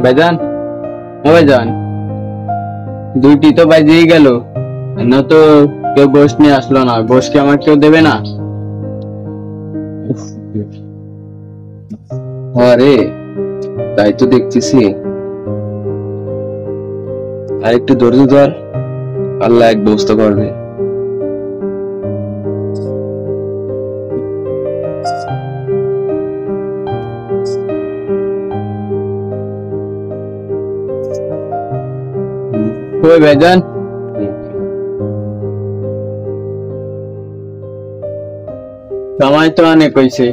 ভাইজান, ও ভাইজান, দুইটি তো বাজেই গেল, না তো কেউ গোশ নিয়ে আসলো না। গোশ কি আমার কেউ দেবে না? আরে তাই তো দেখতেছি। আর একটু ধৈর্য ধর, আল্লাহ এক ব্যবস্থা করবে। কই ভাইজান? সময় তো অনেক হয়েছে,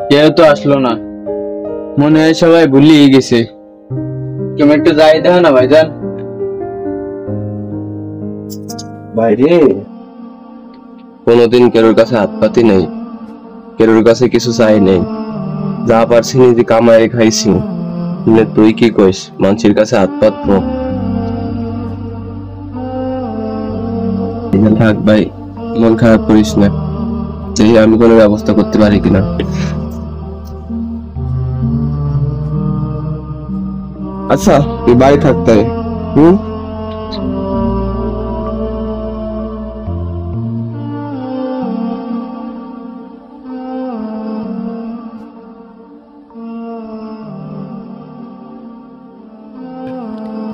কেউ তো আসলো না। মনে হয় সবাই ভুলিয়ে গেছে। তুমি একটু যাই দেখো না ভাইজান। বাইরে কোনোদিন কেরোর কাছে হাত পাতি নেই, কেরোর কাছে কিছু চাই নেই। যা পারছি নিজে কামাই খাইছি। তুই কি কইস মানুষের কাছে হাত পাতবো? থাক ভাই, মন খারাপ করিস না, দেখি আমি কোনো ব্যবস্থা করতে পারি কিনা। আচ্ছা তুই বাড়ি থাকতে হুম।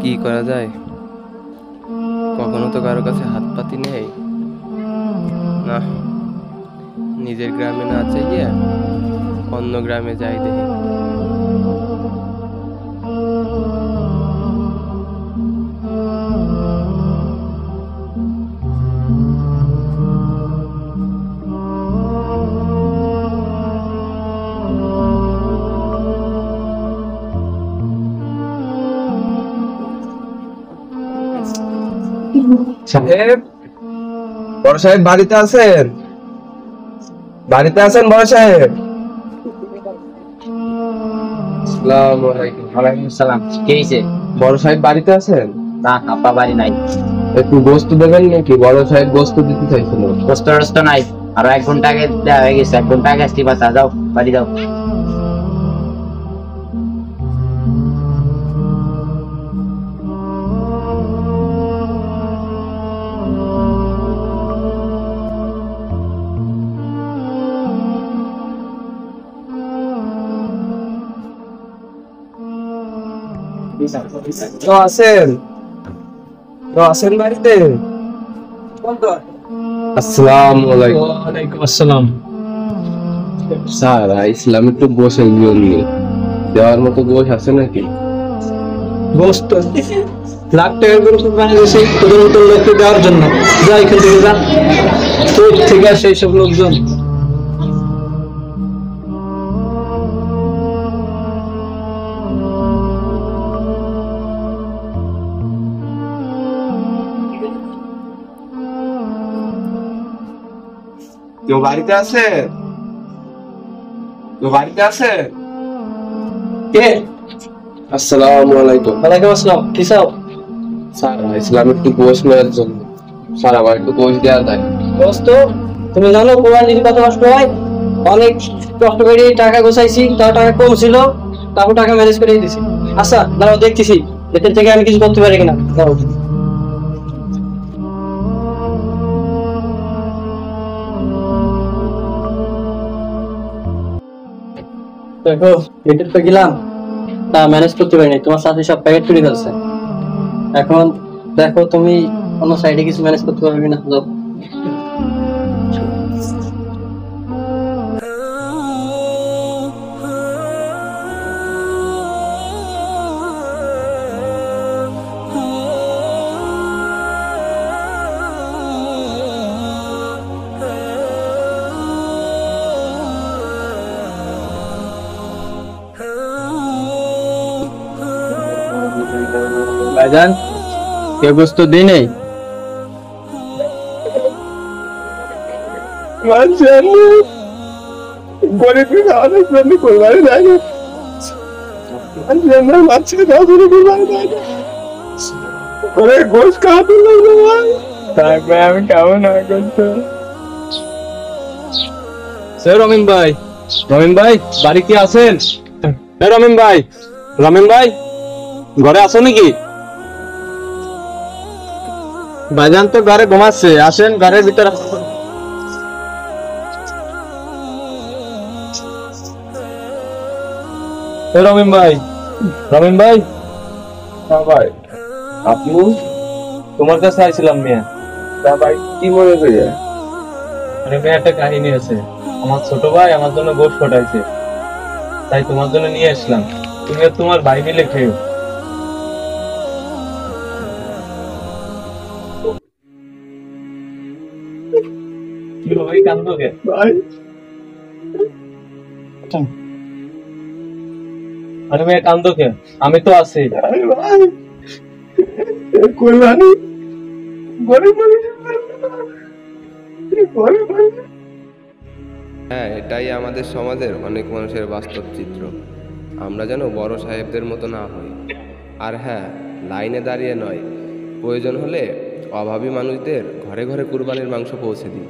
কি করা যায়? কখনো তো কারো কাছে হাত পাতি নেই না, নিজের গ্রামে না চাইয়া অন্য গ্রামে যাই দেখি। সাহেব, বড় সাহেব বাড়িতে আছেন? বাড়িতে আছেন বড় সাহেব? আসসালামু আলাইকুম। ওয়ালাইকুম আসসালাম। কে হইছে? বড় সাহেব বাড়িতে আছেন? না, আপা বাড়ি নাই। একটু গোস্ত দেবেন নাকি? বড় সাহেব গোস্ত দিতে চাইছিল। কষ্ট টষ্ট নাই, আরো 1 ঘন্টা আগে দেওয়া হয়ে গেছে। 1 ঘন্টা আগে আসতে পারতা। যাও বাড়ি যাও। আছেন? আছেন বাড়িতে? আসসালামু আলাইকুম। ওয়ালাইকুম আসসালাম। স্যার ইসলাম একটু বসে নিয়ে দেওয়ার মতো বস আছে নাকি? গোস্ত লাখ টাকার গরু কুরবানি দিয়েছি তোদের মতো লোককে দেওয়ার জন্য। যা এখান থেকে যা, তোর থেকে আসে এইসব লোকজন। কেউ বাড়িতে আছে? কেউ বাড়িতে আছে? কে? আসসালামু আলাইকুম। ওয়ালাইকুম আসসালাম। কি চাও? স্যার ইসলাম একটু গোশ নেওয়ার জন্য। স্যার আমার একটু গোশ দেওয়া যায়? গোস্ত তুমি জানো কুরবানির কত কষ্ট হয়? অনেক কষ্ট করে টাকা গোছাইছি, তাও টাকা কম ছিল, তারপর টাকা ম্যানেজ করে দিছি। আচ্ছা দাঁড়াও, দেখতেছি এদের থেকে আমি কিছু করতে পারি কিনা। দাঁড়াও। দেখো পেটের তো গেলাম, তা ম্যানেজ করতে পারিনি। তোমার সাথে সব প্যাকেট করে ফেলছে। এখন দেখো তুমি অন্য সাইডে কিছু ম্যানেজ করতে পারবে কিনা। যাও। ভাইজান, কেউ গোস্ত দিই নেই? আমি খাবো না গোস্ত। রমিন ভাই, রমিন ভাই বাড়ি কি আছেন? রমিন ভাই, রমেন ভাই ঘরে আছো নাকি? ভাইজান তো ঘরে ঘুমাচ্ছে, আসেন ঘরের ভিতরে। রমেন ভাই, রমেন ভাই, ভাই আপনি তোমার কাছে আইছিলাম মেয়ে। ভাই কি মনে করিয়া? মানে মেয়ে একটা কাহিনী আছে। আমার ছোট ভাই আমার জন্য গোশ ফটাইছে, তাই তোমার জন্য নিয়ে আসলাম। তুমি আর তোমার ভাই মিলে খেও। কি ভাই কান্দো কে? আরে মেয়ে কান্দো কে? আমি তো আছি। হ্যাঁ, এটাই আমাদের সমাজের অনেক মানুষের বাস্তব চিত্র। আমরা যেন বড় সাহেবদের মতো না হই। আর হ্যাঁ, লাইনে দাঁড়িয়ে নয়, প্রয়োজন হলে অভাবী মানুষদের ঘরে ঘরে কুরবানির মাংস পৌঁছে দিই।